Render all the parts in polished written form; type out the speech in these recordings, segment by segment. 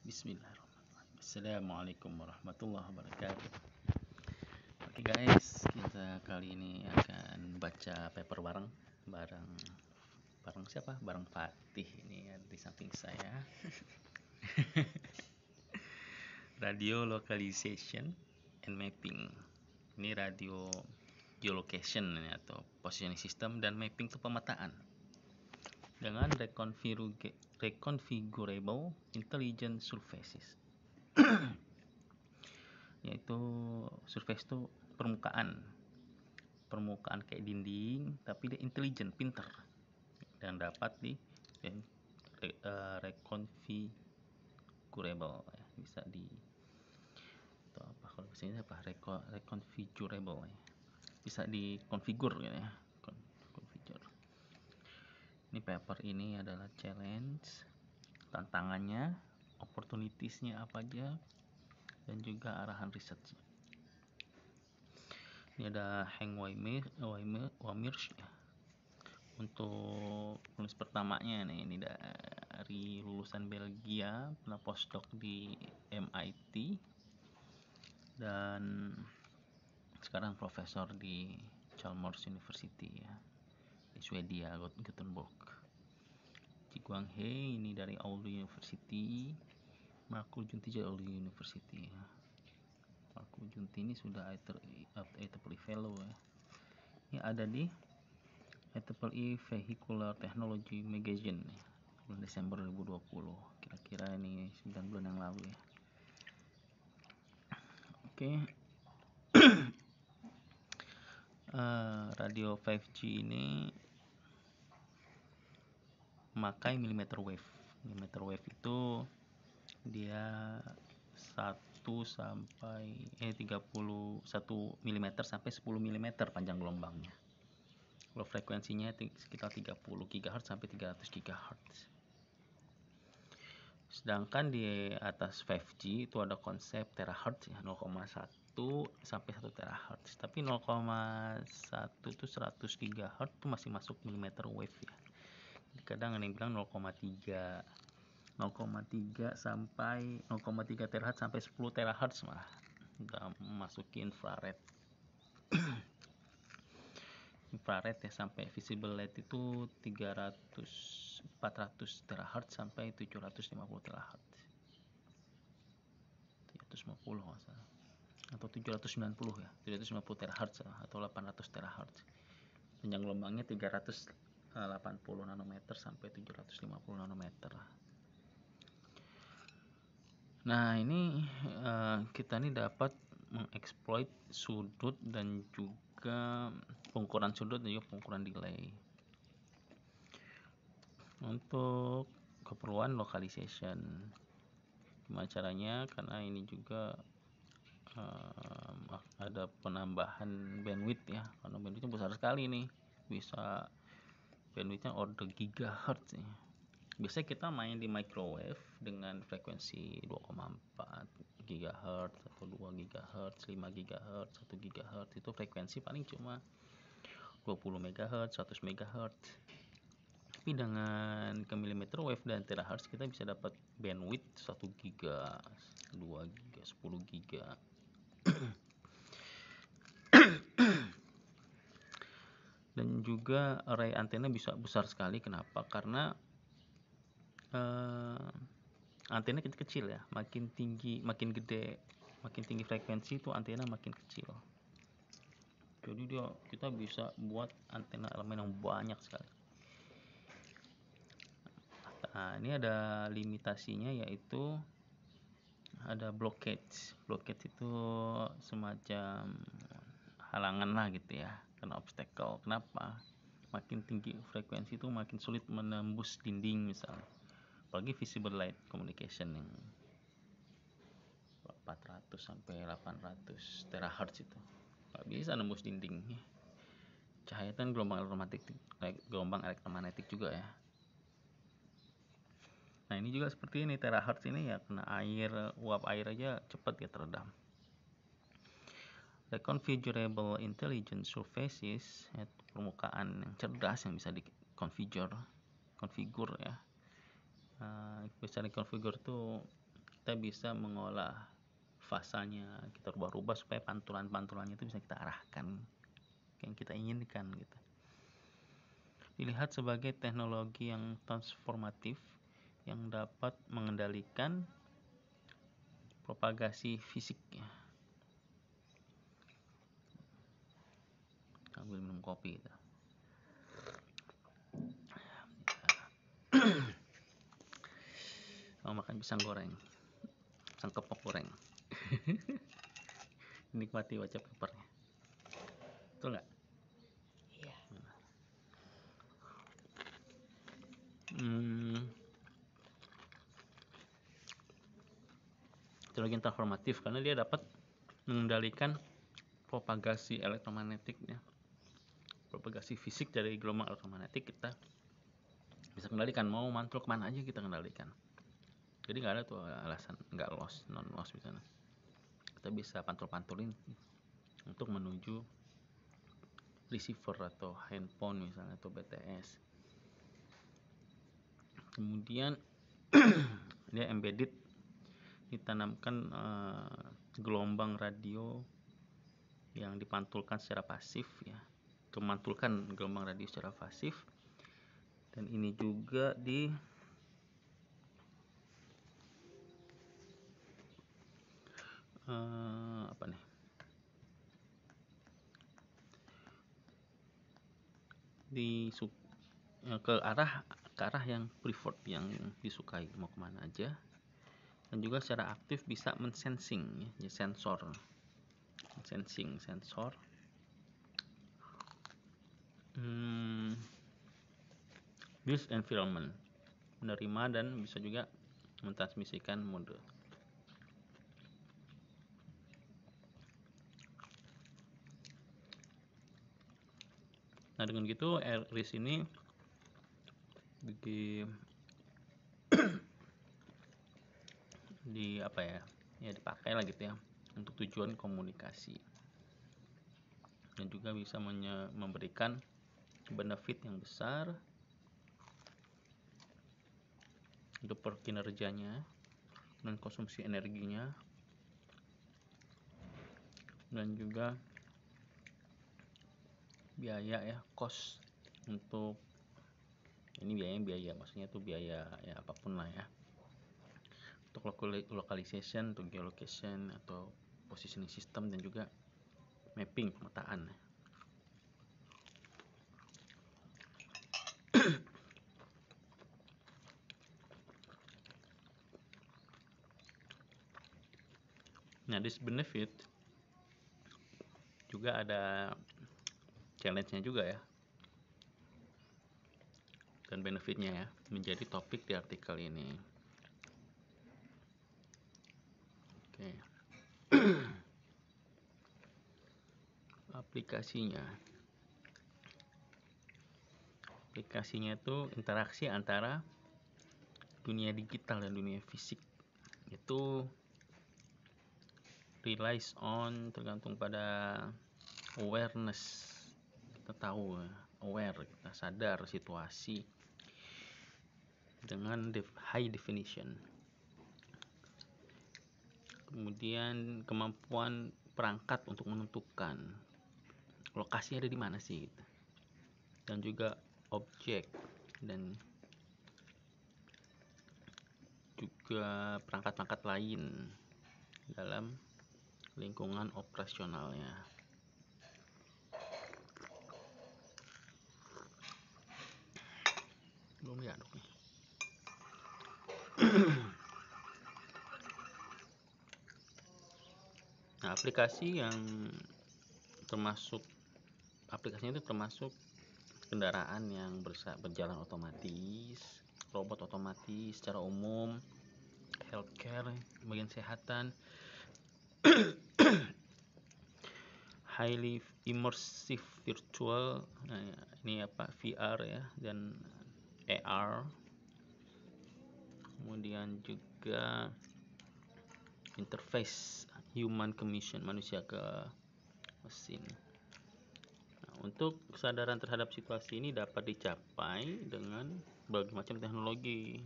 Bismillahirrahmanirrahim. Assalamualaikum warahmatullahi wabarakatuh. Oke guys, kita kali ini akan baca paper bareng bareng siapa? Bareng Fatih ini ya, di samping saya. Radio localization and mapping. Ini radio geolocation ini, atau positioning system, dan mapping itu pemetaan dengan reconfigurable intelligent surfaces. Yaitu surface itu permukaan kayak dinding, tapi dia intelligent, pinter, dan dapat reconfigurable ya. Bisa di atau apa kalau bahasanya apa, reconfigurable ya. Bisa dikonfigur ya. Ini paper ini adalah challenge, tantangannya, opportunitiesnya apa aja, dan juga arahan risetnya. Ini ada Henk Waimersch ya. Untuk penulis pertamanya nih, ini dari lulusan Belgia, pernah postdoc di MIT, dan sekarang profesor di Chalmers University ya, di Swedia, Gothenburg. Ji Guanghe ini dari Oulu University, Marco Junti dari Oulu University ya. Marco Junti ini sudah IEEE Fellow ya. Ini ada di IEEE Vehicular Technology Magazine ya, bulan Desember 2020, kira-kira ini 9 bulan yang lalu ya. Oke. Radio 5G ini memakai millimeter wave. Millimeter wave itu dia 1 sampai 31 mm sampai 10 mm panjang gelombangnya. Kalau frekuensinya sekitar 30 GHz sampai 300 GHz. Sedangkan di atas 5G itu ada konsep terahertz ya, 0,1 sampai 1 terahertz. Tapi 0,1 itu 100 GHz itu masih masuk millimeter wave ya. Kadang ada yang bilang 0,3 sampai 0,3 terahertz sampai 10 terahertz malah udah memasuki infrared. Infrared ya, sampai visible light itu 400 terahertz sampai 750 terahertz. 750 masalah. Atau 790 ya, 750 terahertz atau 800 terahertz. Panjang gelombangnya 380 nanometer sampai 750 nanometer. Nah, ini kita nih dapat mengeksploit sudut dan juga pengukuran sudut dan juga pengukuran delay untuk keperluan localization. Gimana caranya? Karena ini juga ada penambahan bandwidth ya, karena bandwidthnya besar sekali nih, bisa bandwidthnya order gigahertz ya. Biasanya kita main di microwave dengan frekuensi 2,4 GHz atau 2 GHz, 5 GHz, 1 GHz. Itu frekuensi paling cuma 20 MHz, 100 MHz. Tapi dengan ke millimeter wave dan terahertz kita bisa dapat bandwidth 1 GB, 2 GB, 10 GB. Dan juga array antena bisa besar sekali. Kenapa? Karena antena kecil ya, makin tinggi, makin gede, makin tinggi frekuensi itu antena makin kecil. Jadi kita bisa buat antena elemen yang banyak sekali. Nah, ini ada limitasinya, yaitu ada blockage. Blockage itu semacam halangan lah gitu ya, karena obstacle. Kenapa? Makin tinggi frekuensi itu makin sulit menembus dinding misalnya. Apalagi visible light communication yang 400 sampai 800 terahertz itu nggak bisa nembus dinding. Cahaya kan gelombang elektromagnetik juga ya. Nah, ini juga seperti ini, terahertz ini ya, kena air, uap air aja cepat ya teredam. Reconfigurable intelligent surfaces, permukaan yang cerdas yang bisa konfigur ya. Bisa dikonfigur tuh kita bisa mengolah fasanya, kita rubah-rubah supaya pantulan-pantulannya itu bisa kita arahkan yang kita inginkan gitu. Dilihat sebagai teknologi yang transformatif yang dapat mengendalikan propagasi fisiknya. Sambil minum kopi gitu. Mau makan pisang goreng, pisang kepok goreng. Nikmati baca papernya. Betul nggak? Iya. Teknologi transformatif karena dia dapat mengendalikan propagasi elektromagnetiknya, propagasi fisik dari gelombang elektromagnetik kita bisa kendalikan, mau mantul kemana aja kita kendalikan. Jadi nggak ada tuh alasan nggak loss, non loss misalnya. Kita bisa pantul-pantulin untuk menuju receiver atau handphone misalnya atau BTS. Kemudian dia embedded, ditanamkan gelombang radio yang dipantulkan secara pasif ya, memantulkan gelombang radio secara pasif. Dan ini juga ke arah yang preferred, yang disukai, mau kemana aja. Dan juga secara aktif bisa mensensing ya, sensor this environment, menerima dan bisa juga mentransmisikan mode. Nah dengan gitu RIS ini dipakai lah gitu ya untuk tujuan komunikasi, dan juga bisa memberikan benefit yang besar untuk kinerjanya dan konsumsi energinya, dan juga biaya ya, cost untuk ini biaya maksudnya itu biaya ya apapun lah ya, untuk localization, untuk geolocation atau positioning system, dan juga mapping, pemetaan. Nah, this benefit juga ada challenge-nya juga ya, dan benefitnya ya, menjadi topik di artikel ini. Oke. Aplikasinya itu interaksi antara dunia digital dan dunia fisik. Itu relies on, tergantung pada awareness. Kita tahu, aware, kita sadar situasi dengan high definition. Kemudian kemampuan perangkat untuk menentukan lokasi ada di mana sih gitu. Dan juga objek dan juga perangkat-perangkat lain dalam lingkungan operasionalnya. Belum diaduk nih. Nah, aplikasinya itu termasuk kendaraan yang berjalan otomatis, robot otomatis secara umum, healthcare, bagian kesehatan, highly immersive virtual, nah, ini VR ya, dan AR. Kemudian juga interface human ke machine, manusia ke mesin. Nah, untuk kesadaran terhadap situasi ini dapat dicapai dengan berbagai macam teknologi.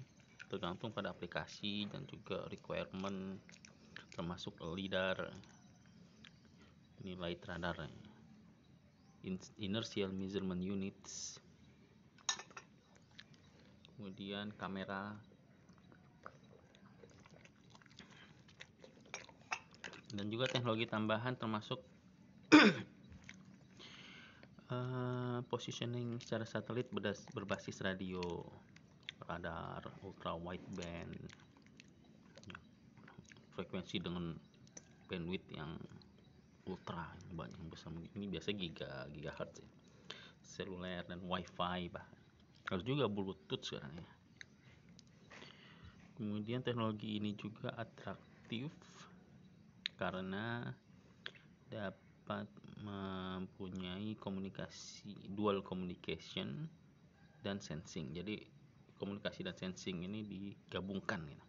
tergantung pada aplikasi dan juga requirement, termasuk LiDAR, ini light radar, inertial measurement units, kemudian kamera, dan juga teknologi tambahan termasuk positioning secara satelit berbasis radio, radar, ultra wideband, frekuensi dengan bandwidth yang ultra yang banyak, yang besar, ini biasa gigahertz ya. Seluler dan wifi, bahkan harus juga bluetooth sekarang ya. Kemudian teknologi ini juga atraktif karena dapat mempunyai dual communication dan sensing. Jadi komunikasi dan sensing ini digabungkan gitu.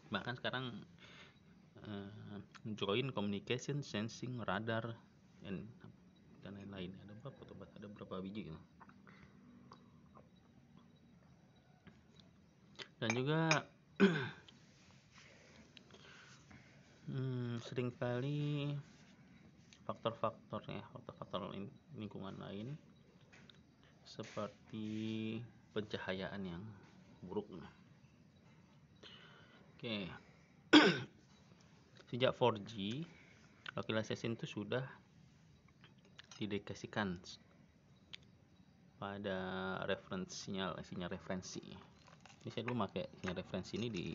Bahkan sekarang join communication, sensing, radar, dan lain-lain. Ada berapa biji gitu. Dan juga seringkali faktor-faktor lingkungan lain seperti pencahayaan yang buruk. Oke. Sejak 4G, localization itu sudah didedikasikan pada sinyal referensi. Ini saya dulu pakai sinyal referensi ini di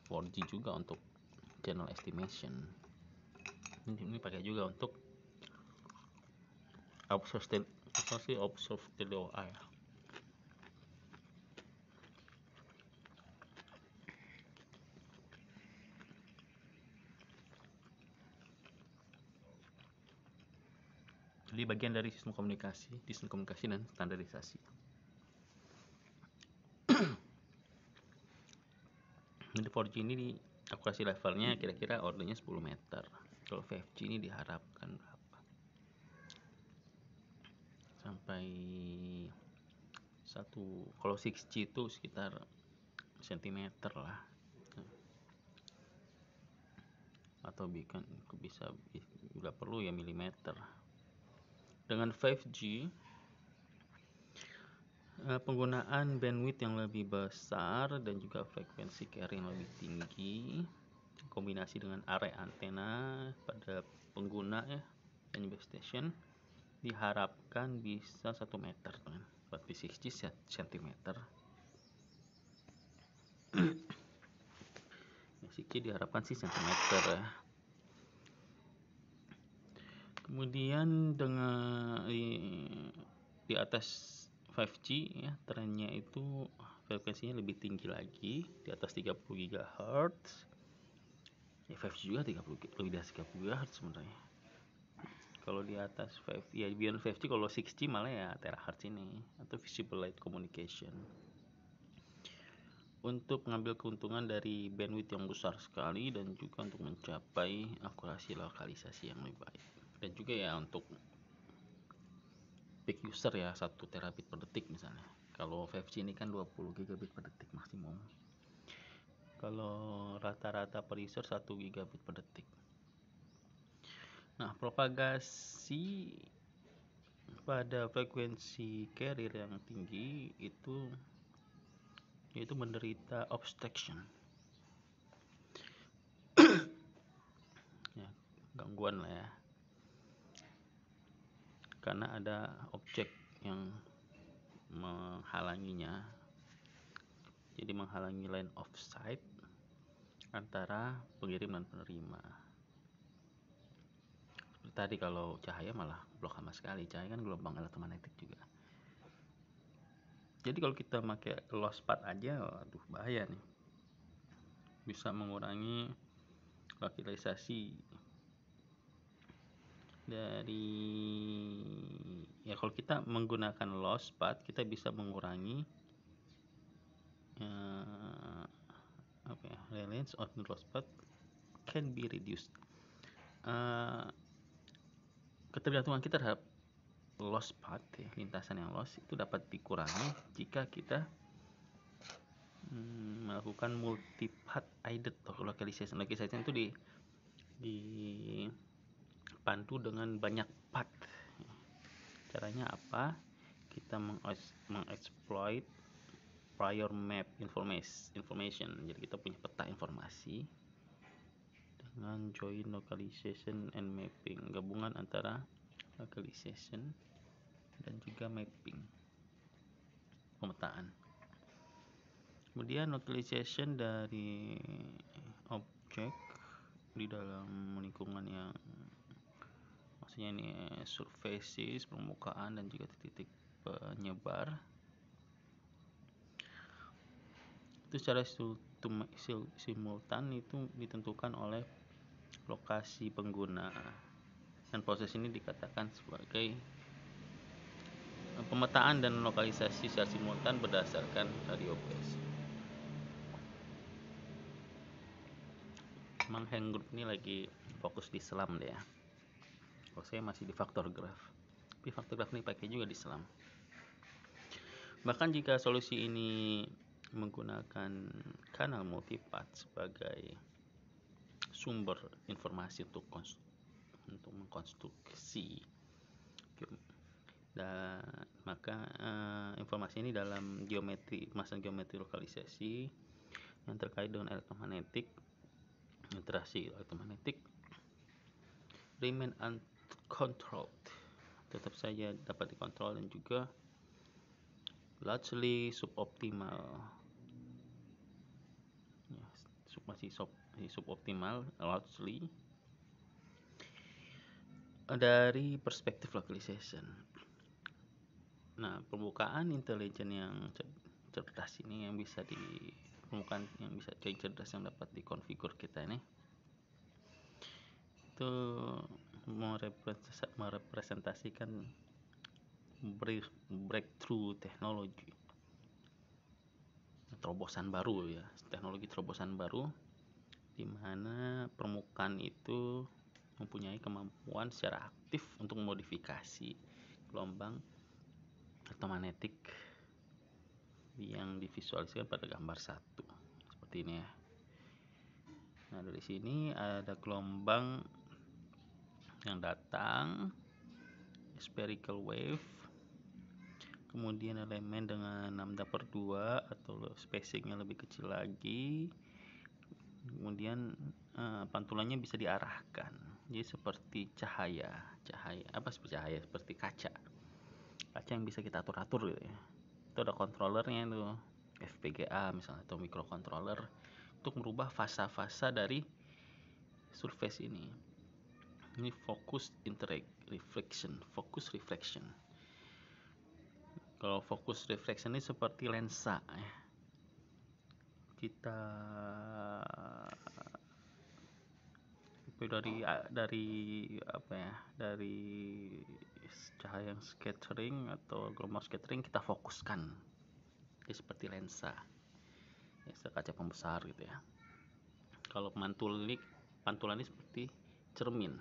4G juga untuk channel estimation. Ini pakai juga untuk observe TDOI. Jadi bagian dari sistem komunikasi dan standarisasi. Jadi 4G ini di akurasi levelnya kira-kira ordernya 10 meter. Kalau 5G ini diharapkan berapa? Sampai kalau 6G itu sekitar sentimeter lah. Atau bisa bila perlu ya milimeter. Dengan 5G penggunaan bandwidth yang lebih besar dan juga frekuensi carrier yang lebih tinggi, kombinasi dengan area antena pada pengguna ya dan base station, diharapkan bisa 1 meter kan. Berarti 6G cm. 6G diharapkan sih cm ya. Kemudian dengan di atas 5G ya, trennya itu frekuensinya lebih tinggi lagi, di atas 30 GHz. Ya 5G juga lebih dari 30 GHz sebenarnya. Kalau di atas 5 ya beyond 5G, kalau 6G malah ya terahertz ini atau visible light communication. Untuk mengambil keuntungan dari bandwidth yang besar sekali dan juga untuk mencapai akurasi lokalisasi yang lebih baik. Dan juga ya untuk peak user ya 1 terabit per detik misalnya. Kalau 5G ini kan 20 gigabit per detik maksimum. Kalau rata-rata per user 1 gigabit per detik. Nah, propagasi pada frekuensi carrier yang tinggi itu menderita obstruction. Ya, gangguan lah ya. Karena ada objek yang menghalanginya. Jadi menghalangi line of sight antara pengirim dan penerima. Seperti tadi kalau cahaya malah blok sama sekali. Cahaya kan gelombang elektromagnetik juga. Jadi kalau kita pakai low spot aja, waduh bahaya nih. Bisa mengurangi lokalisasi dari kalau kita menggunakan low spot, kita bisa mengurangi reliance on low spot can be reduced. Ketergantungan kita terhadap lost path ya, lintasan yang lost itu dapat dikurangi jika kita melakukan multi-path aided localization. Localization itu dipandu dengan banyak path. Caranya apa? Kita mengexploit prior map information. Jadi kita punya peta informasi dengan joint localization and mapping, gabungan antara localization dan juga mapping, pemetaan. Kemudian localization dari objek di dalam lingkungan yang maksudnya ini surfaces, permukaan, dan juga titik-titik penyebar. Itu secara simultan itu ditentukan oleh lokasi pengguna, dan proses ini dikatakan sebagai pemetaan dan lokalisasi secara simultan berdasarkan radio base. Emang Hang Group ini lagi fokus di selam deh ya. Kalau saya masih di faktor graph, tapi faktor graph ini pakai juga di selam. Bahkan jika solusi ini menggunakan kanal multipath sebagai sumber informasi untuk mengkonstruksi, dan maka informasi ini dalam kemasan geometri lokalisasi yang terkait dengan elektromagnetik, interaksi elektromagnetik remain uncontrolled, tetap saja dapat dikontrol dan juga largely suboptimal, masih suboptimal largely dari perspektif localization. Nah, permukaan intelijen yang cerdas ini yang bisa cerdas yang dapat dikonfigur kita ini itu merepresentasikan breakthrough teknologi, terobosan baru ya, teknologi terobosan baru di mana permukaan itu mempunyai kemampuan secara aktif untuk memodifikasi gelombang elektromagnetik yang divisualisasikan pada gambar 1 seperti ini ya. Nah, dari sini ada gelombang yang datang, spherical wave, kemudian elemen dengan lambda per 2 atau spacingnya lebih kecil lagi, kemudian pantulannya bisa diarahkan, jadi seperti cahaya seperti kaca yang bisa kita atur gitu ya. Itu ada controllernya itu, FPGA misalnya atau microcontroller untuk merubah fasa-fasa dari surface ini. Ini focus reflection. Kalau focus reflection ini seperti lensa ya. Kita dari cahaya yang scattering atau gelombang scattering kita fokuskan. Jadi seperti lensa. Ya, kaca pembesar gitu ya. Kalau pantulan ini seperti cermin.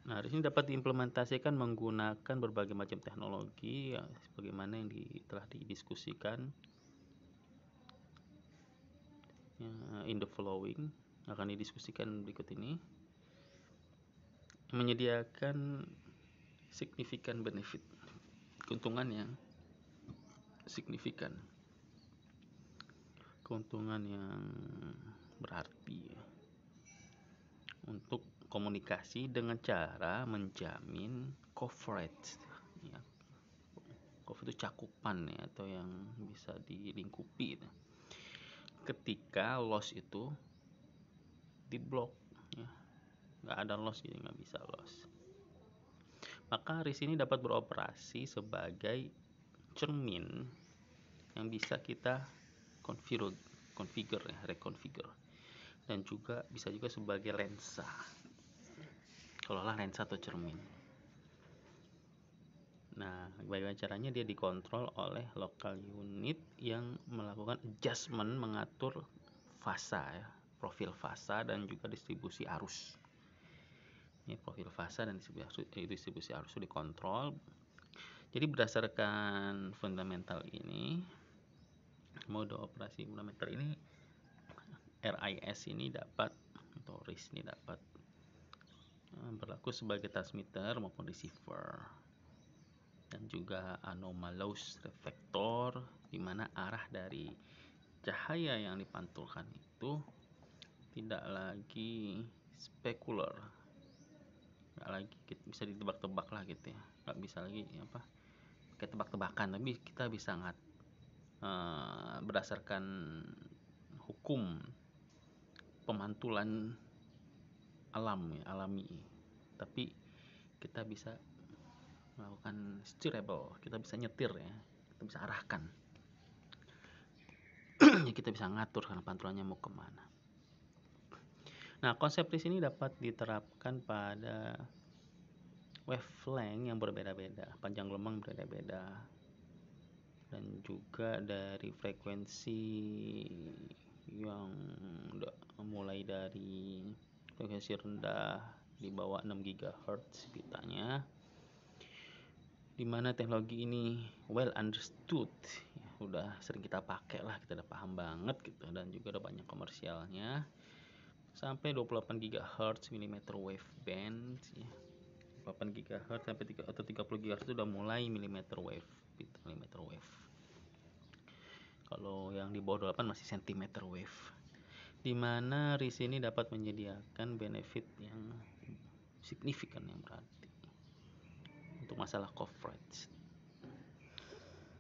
Nah, di sini dapat diimplementasikan menggunakan berbagai macam teknologi ya, sebagaimana yang telah didiskusikan ya, in the following akan didiskusikan berikut ini. Menyediakan significant benefit, keuntungan yang signifikan, keuntungan yang berarti ya, untuk komunikasi dengan cara menjamin coverage ya. Coverage itu cakupan ya, atau yang bisa dilingkupi ya. Ketika loss itu diblok ya, nggak ada loss, jadi nggak bisa loss. Maka RIS ini dapat beroperasi sebagai cermin yang bisa kita reconfigure, dan juga bisa juga sebagai lensa, kalaulah lensa atau cermin. Nah, bagaimana caranya? Dia dikontrol oleh local unit yang melakukan adjustment, mengatur fasa ya, profil fasa dan juga distribusi arus. Ini profil fasa dan distribusi arus itu dikontrol Jadi berdasarkan fundamental ini, mode operasi fundamental ini, RIS ini dapat, atau RIS ini dapat berlaku sebagai transmitter maupun receiver, dan juga anomalous reflektor, di mana arah dari cahaya yang dipantulkan itu tidak lagi spekular, nggak lagi bisa ditebak-tebak lah gitu ya, nggak bisa lagi kayak tebak-tebakan, tapi kita bisa berdasarkan hukum pemantulan alami, tapi kita bisa melakukan steerable, kita bisa nyetir ya, kita bisa arahkan. Kita bisa ngatur karena pantulannya mau kemana. Nah, konsep di sini dapat diterapkan pada wavelength yang berbeda-beda, panjang gelombang berbeda-beda, dan juga dari frekuensi yang mulai dari frekuensi rendah di bawah 6 GHz bitanya, dimana teknologi ini well understood, ya, udah sering kita pakai lah, kita udah paham banget gitu, dan juga ada banyak komersialnya, sampai 28 GHz millimeter wave band ya. 8 GHz sampai 30 GHz itu udah mulai millimeter wave. Kalau yang di bawah 8 masih centimeter wave. Di mana RIS ini dapat menyediakan benefit yang signifikan, yang berarti untuk masalah coverage.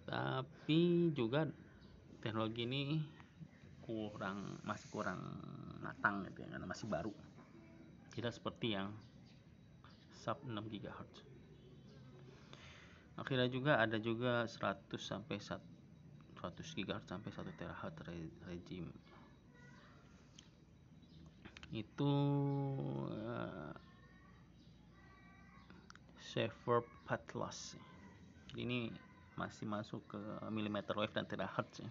Tapi juga teknologi ini masih kurang matang gitu ya, karena masih baru. Tidak seperti yang sub 6 GHz. Akhirnya juga ada 100 sampai 100 GHz sampai 1 THz regime. Itu Schaefer path loss. Jadi ini masih masuk ke millimeter wave dan terahertz ya.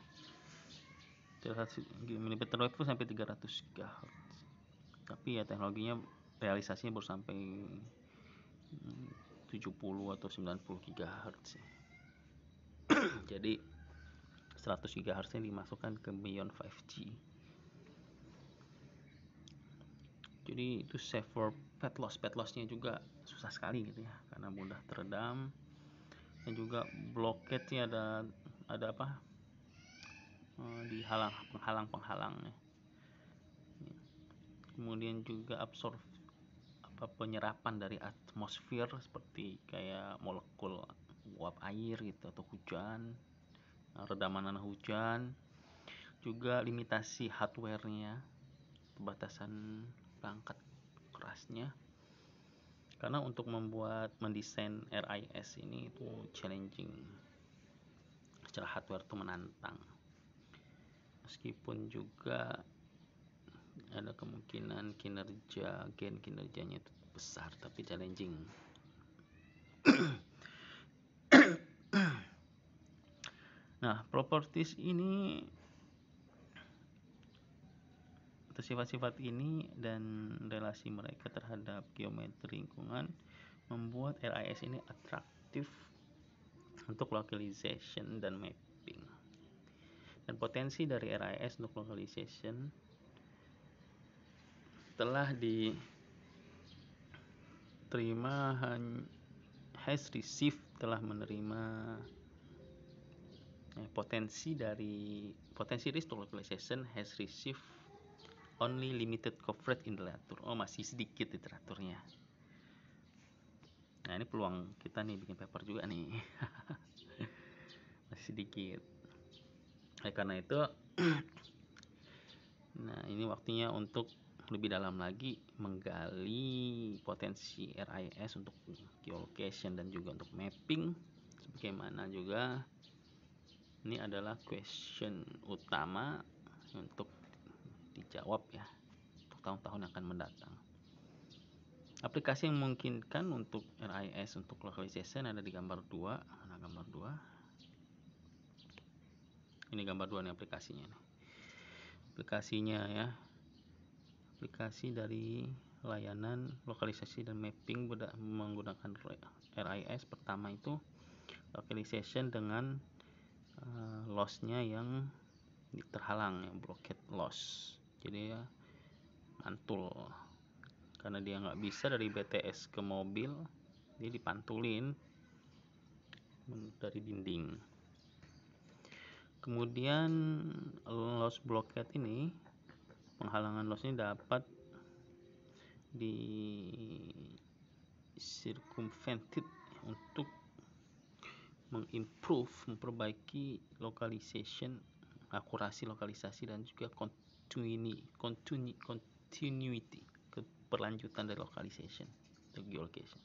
Millimeter wave itu sampai 300 GHz. Tapi ya teknologinya realisasinya baru sampai 70 atau 90 GHz ya. Jadi 100 GHz nya dimasukkan ke beyond 5G. Jadi itu safer path loss-nya juga susah sekali gitu ya, karena mudah teredam, dan juga blockade-nya ada di penghalang-penghalangnya. Kemudian juga penyerapan dari atmosfer seperti kayak molekul uap air gitu, atau hujan, redaman tanah hujan. Juga limitasi hardware-nya, batasan perangkat kerasnya, karena untuk mendesain RIS ini itu challenging, secara hardware itu menantang, meskipun juga ada kemungkinan kinerjanya itu besar, tapi challenging. Nah, properties ini atau sifat-sifat ini dan relasi mereka terhadap geometri lingkungan membuat RIS ini atraktif untuk localization dan mapping. Dan potensi dari RIS untuk localization telah diterima, has received, telah menerima potensi risk localization has received only limited coverage in the literature. Masih sedikit literaturnya. Nah, ini peluang kita nih bikin paper juga nih. Masih sedikit. Karena itu nah, ini waktunya untuk lebih dalam lagi menggali potensi RIS untuk geolocation dan juga untuk mapping. Sebagaimana juga ini adalah question utama untuk dijawab ya untuk tahun-tahun yang akan mendatang. Aplikasi yang memungkinkan untuk RIS untuk localization ada di gambar 2. Gambar 2. Ini gambar 2 nih aplikasinya nih. Aplikasinya ya. Aplikasi dari layanan lokalisasi dan mapping menggunakan RIS. Pertama itu localization dengan loss-nya yang terhalang, yang blockade loss. Jadi ya mantul karena dia nggak bisa dari BTS ke mobil, dia dipantulin dari dinding. Kemudian loss blockade ini, penghalangan loss ini dapat di circumvented untuk memperbaiki localization, akurasi lokalisasi, dan juga continuity, keberlanjutan dari localization atau geolocation.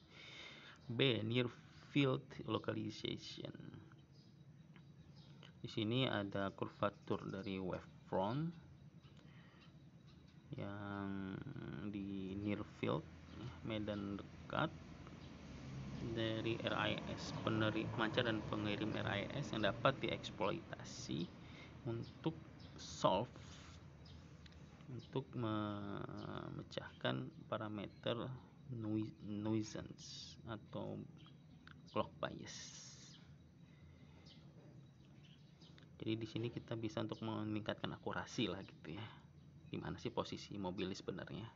B. Near field localization. Di sini ada kurvatur dari wavefront yang di near field, medan dekat dari RIS, pemancar dan pengirim RIS yang dapat dieksploitasi untuk memecahkan parameter nuisance atau clock bias. Jadi di sini kita bisa untuk meningkatkan akurasi lah gitu ya, di mana sih posisi mobil sebenarnya.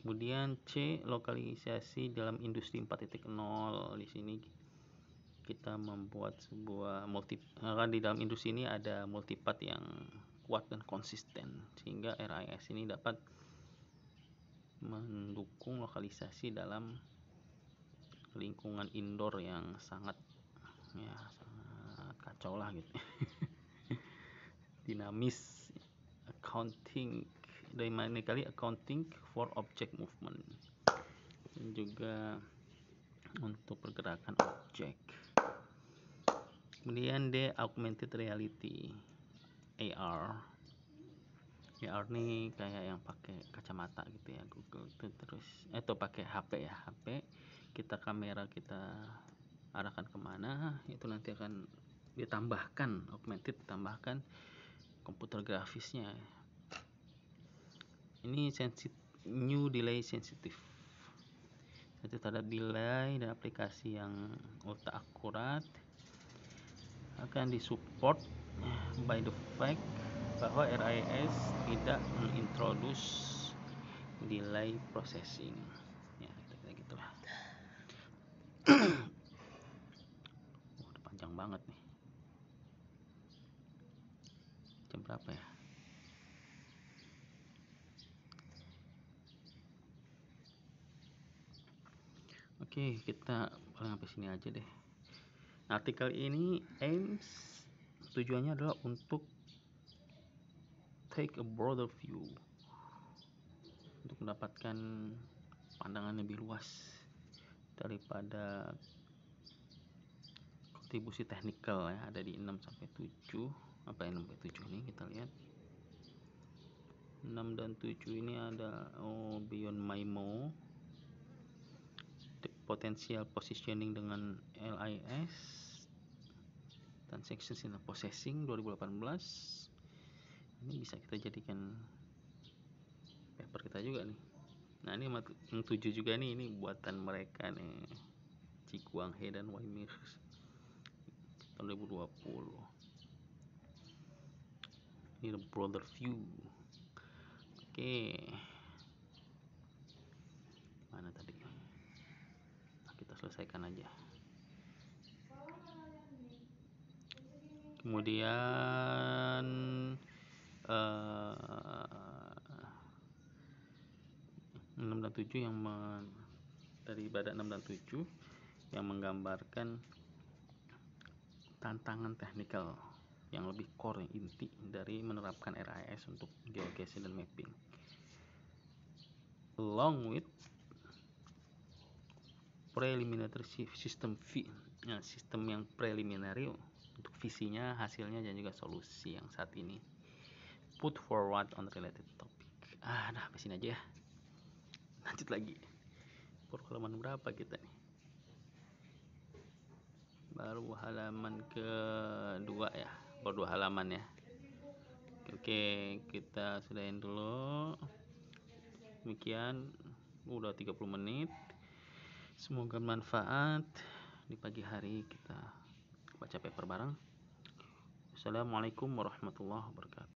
Kemudian C, lokalisasi dalam industri 4.0. Di sini kita membuat sebuah di dalam industri ini ada multipath yang kuat dan konsisten, sehingga RIS ini dapat mendukung lokalisasi dalam lingkungan indoor yang sangat kacau lah gitu. Dinamis, accounting for object movement, dan juga untuk pergerakan objek. Kemudian D, augmented reality, AR. AR nih kayak yang pakai kacamata gitu ya, Google itu terus atau pakai HP ya, HP kita kamera kita arahkan kemana, itu nanti akan ditambahkan tambahkan komputer grafisnya. Ini new delay sensitive, itu terhadap delay dan aplikasi yang ultra akurat akan disupport by the fact bahwa RIS tidak mengintroduce delay processing ya, kayak gitulah. Udah panjang banget nih, jam berapa ya? Oke, kita paling sampai sini aja deh. Artikel ini tujuannya adalah untuk take a broader view, untuk mendapatkan pandangan lebih luas daripada kontribusi teknikal ya, ada di 6 sampai 7. Apa yang 6 sampai 7 ini kita lihat. 6 dan 7 ini ada Beyond MIMO, potential positioning dengan LIS, transactions in processing 2018. Ini bisa kita jadikan paper kita juga nih. Nah ini yang 7 juga nih, ini buatan mereka nih, Chi Guang He dan Wei Mir tahun 2020. Ini the broader view. Oke, mana tadi? Nah, kita selesaikan aja. Kemudian 6 dan 7 yang daripada 6 dan 7 yang menggambarkan tantangan teknikal yang lebih core, yang inti dari menerapkan RIS untuk geocaching dan mapping, along with preliminary system sistem yang preliminary untuk visinya, hasilnya, dan juga solusi yang saat ini put forward on related topic. Nah sampai sini aja ya, lanjut lagi. Halaman berapa kita nih? Baru halaman kedua ya, baru 2 halaman ya. Oke, kita sudahin dulu. Demikian, udah 30 menit. Semoga bermanfaat. di pagi hari kita baca paper bareng. Assalamualaikum warahmatullahi wabarakatuh.